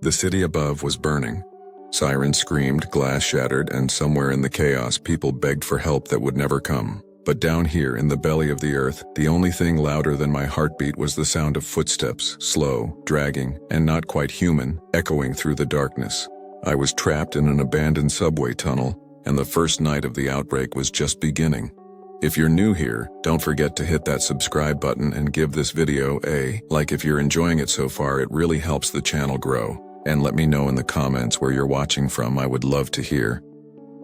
The city above was burning. Sirens screamed, glass shattered, and somewhere in the chaos people begged for help that would never come. But down here in the belly of the earth, the only thing louder than my heartbeat was the sound of footsteps, slow, dragging, and not quite human, echoing through the darkness. I was trapped in an abandoned subway tunnel, and the first night of the outbreak was just beginning. If you're new here, don't forget to hit that subscribe button and give this video a like if you're enjoying it so far. It really helps the channel grow. And let me know in the comments where you're watching from. I would love to hear.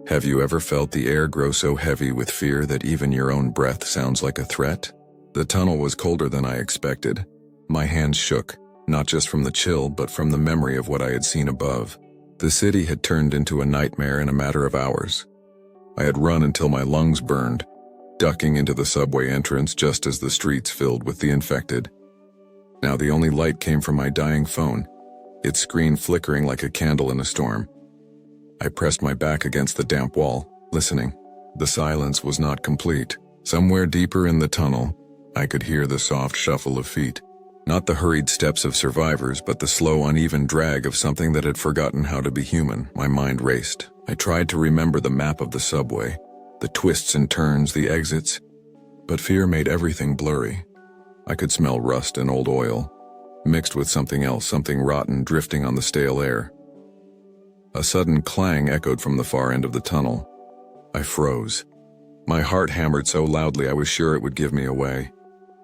Have you ever felt the air grow so heavy with fear that even your own breath sounds like a threat? The tunnel was colder than I expected. My hands shook, not just from the chill, but from the memory of what I had seen above. The city had turned into a nightmare in a matter of hours. I had run until my lungs burned, ducking into the subway entrance just as the streets filled with the infected. Now the only light came from my dying phone, its screen flickering like a candle in a storm. I pressed my back against the damp wall, listening. The silence was not complete. Somewhere deeper in the tunnel, I could hear the soft shuffle of feet. Not the hurried steps of survivors, but the slow, uneven drag of something that had forgotten how to be human. My mind raced. I tried to remember the map of the subway, the twists and turns, the exits, but fear made everything blurry. I could smell rust and old oil, mixed with something else, something rotten drifting on the stale air. A sudden clang echoed from the far end of the tunnel. I froze. My heart hammered so loudly I was sure it would give me away.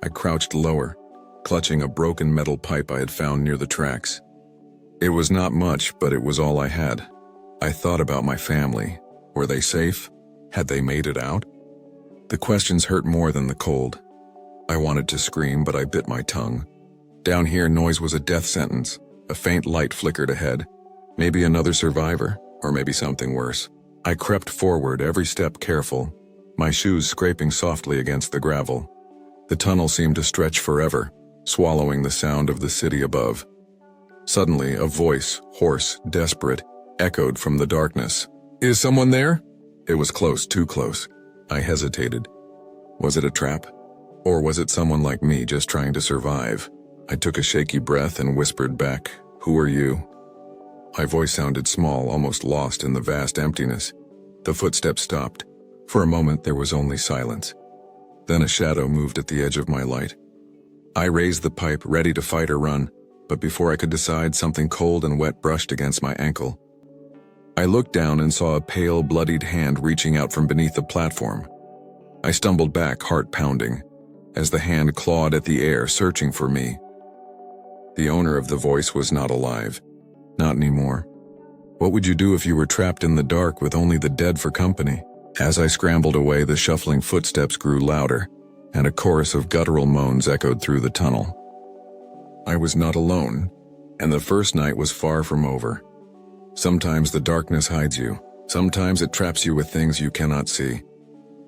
I crouched lower, clutching a broken metal pipe I had found near the tracks. It was not much, but it was all I had. I thought about my family. Were they safe? Had they made it out? The questions hurt more than the cold. I wanted to scream, but I bit my tongue. Down here, noise was a death sentence. A faint light flickered ahead. Maybe another survivor, or maybe something worse. I crept forward, every step careful, my shoes scraping softly against the gravel. The tunnel seemed to stretch forever, swallowing the sound of the city above. Suddenly, a voice, hoarse, desperate, echoed from the darkness. "Is someone there?" It was close, too close. I hesitated. Was it a trap? Or was it someone like me just trying to survive? I took a shaky breath and whispered back, "Who are you?" My voice sounded small, almost lost in the vast emptiness. The footsteps stopped. For a moment, there was only silence. Then a shadow moved at the edge of my light. I raised the pipe, ready to fight or run, but before I could decide, something cold and wet brushed against my ankle. I looked down and saw a pale, bloodied hand reaching out from beneath the platform. I stumbled back, heart pounding, as the hand clawed at the air, searching for me. The owner of the voice was not alive. Not anymore. What would you do if you were trapped in the dark with only the dead for company? As I scrambled away, the shuffling footsteps grew louder, and a chorus of guttural moans echoed through the tunnel. I was not alone, and the first night was far from over. Sometimes the darkness hides you. Sometimes it traps you with things you cannot see.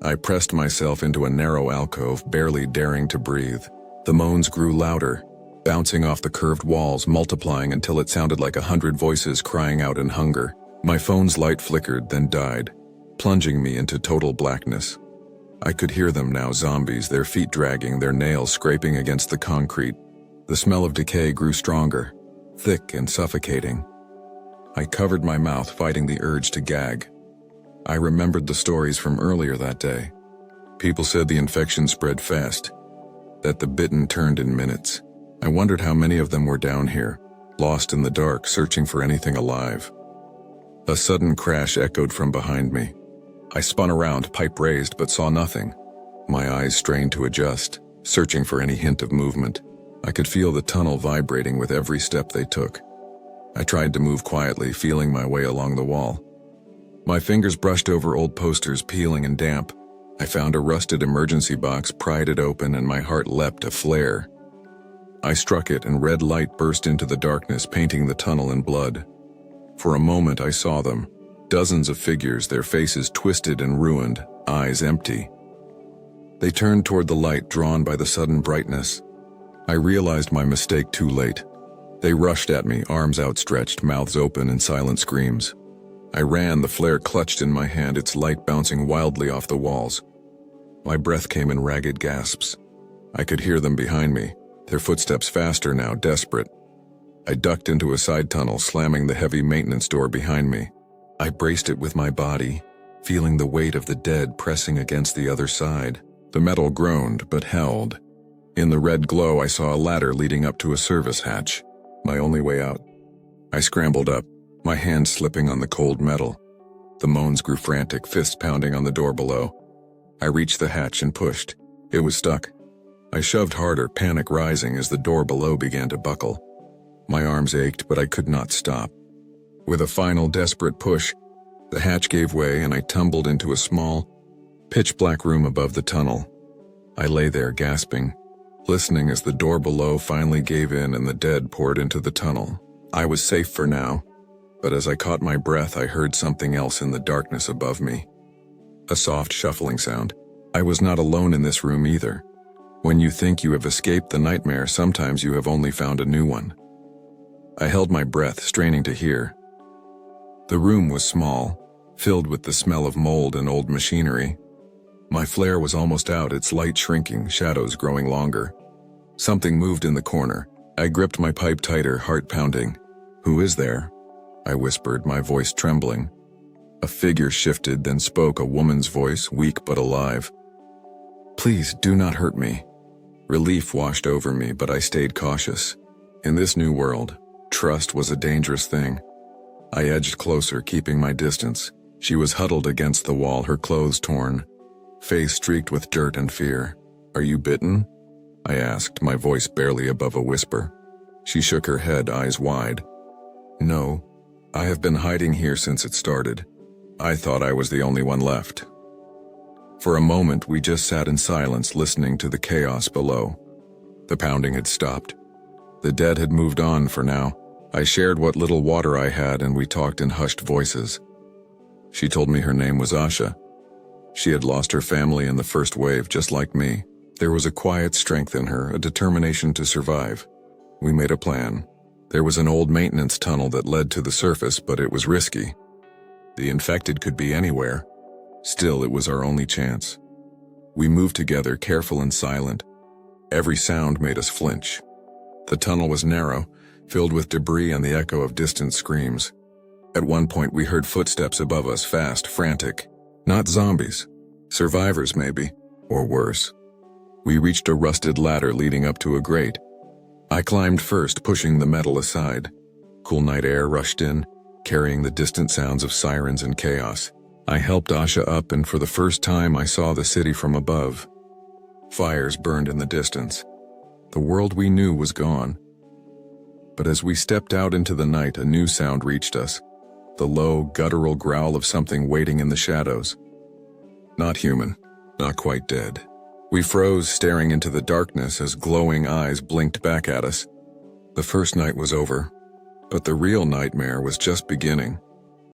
I pressed myself into a narrow alcove, barely daring to breathe. The moans grew louder, bouncing off the curved walls, multiplying until it sounded like 100 voices crying out in hunger. My phone's light flickered, then died, plunging me into total blackness. I could hear them now, zombies, their feet dragging, their nails scraping against the concrete. The smell of decay grew stronger, thick and suffocating. I covered my mouth, fighting the urge to gag. I remembered the stories from earlier that day. People said the infection spread fast, that the bitten turned in minutes. I wondered how many of them were down here, lost in the dark, searching for anything alive. A sudden crash echoed from behind me. I spun around, pipe raised, but saw nothing. My eyes strained to adjust, searching for any hint of movement. I could feel the tunnel vibrating with every step they took. I tried to move quietly, feeling my way along the wall. My fingers brushed over old posters, peeling and damp. I found a rusted emergency box, pried it open, and my heart leapt a flare. I struck it, and red light burst into the darkness, painting the tunnel in blood. For a moment I saw them. Dozens of figures, their faces twisted and ruined, eyes empty. They turned toward the light, drawn by the sudden brightness. I realized my mistake too late. They rushed at me, arms outstretched, mouths open in silent screams. I ran, the flare clutched in my hand, its light bouncing wildly off the walls. My breath came in ragged gasps. I could hear them behind me, their footsteps faster now, desperate. I ducked into a side tunnel, slamming the heavy maintenance door behind me. I braced it with my body, feeling the weight of the dead pressing against the other side. The metal groaned, but held. In the red glow, I saw a ladder leading up to a service hatch, my only way out. I scrambled up, my hand slipping on the cold metal. The moans grew frantic, fists pounding on the door below. I reached the hatch and pushed. It was stuck. I shoved harder, panic rising as the door below began to buckle. My arms ached, but I could not stop. With a final desperate push, the hatch gave way and I tumbled into a small, pitch-black room above the tunnel. I lay there gasping, listening as the door below finally gave in and the dead poured into the tunnel. I was safe for now, but as I caught my breath, I heard something else in the darkness above me. A soft shuffling sound. I was not alone in this room either. When you think you have escaped the nightmare, sometimes you have only found a new one. I held my breath, straining to hear. The room was small, filled with the smell of mold and old machinery. My flare was almost out, its light shrinking, shadows growing longer. Something moved in the corner. I gripped my pipe tighter, heart pounding. "Who is there?" I whispered, my voice trembling. A figure shifted, then spoke, a woman's voice, weak but alive. "Please, do not hurt me." Relief washed over me, but I stayed cautious. In this new world, trust was a dangerous thing. I edged closer, keeping my distance. She was huddled against the wall, her clothes torn, face streaked with dirt and fear. "Are you bitten?" I asked, my voice barely above a whisper. She shook her head, eyes wide. "No, I have been hiding here since it started. I thought I was the only one left." For a moment, we just sat in silence, listening to the chaos below. The pounding had stopped. The dead had moved on for now. I shared what little water I had, and we talked in hushed voices. She told me her name was Asha. She had lost her family in the first wave, just like me. There was a quiet strength in her, a determination to survive. We made a plan. There was an old maintenance tunnel that led to the surface, but it was risky. The infected could be anywhere. Still, it was our only chance. We moved together, careful and silent. Every sound made us flinch. The tunnel was narrow, filled with debris and the echo of distant screams. At one point, we heard footsteps above us, fast, frantic. Not zombies. Survivors, maybe. Or worse. We reached a rusted ladder leading up to a grate. I climbed first, pushing the metal aside. Cool night air rushed in, carrying the distant sounds of sirens and chaos. I helped Asha up, and for the first time I saw the city from above. Fires burned in the distance. The world we knew was gone. But as we stepped out into the night, a new sound reached us. The low, guttural growl of something waiting in the shadows. Not human, not quite dead. We froze, staring into the darkness as glowing eyes blinked back at us. The first night was over, but the real nightmare was just beginning.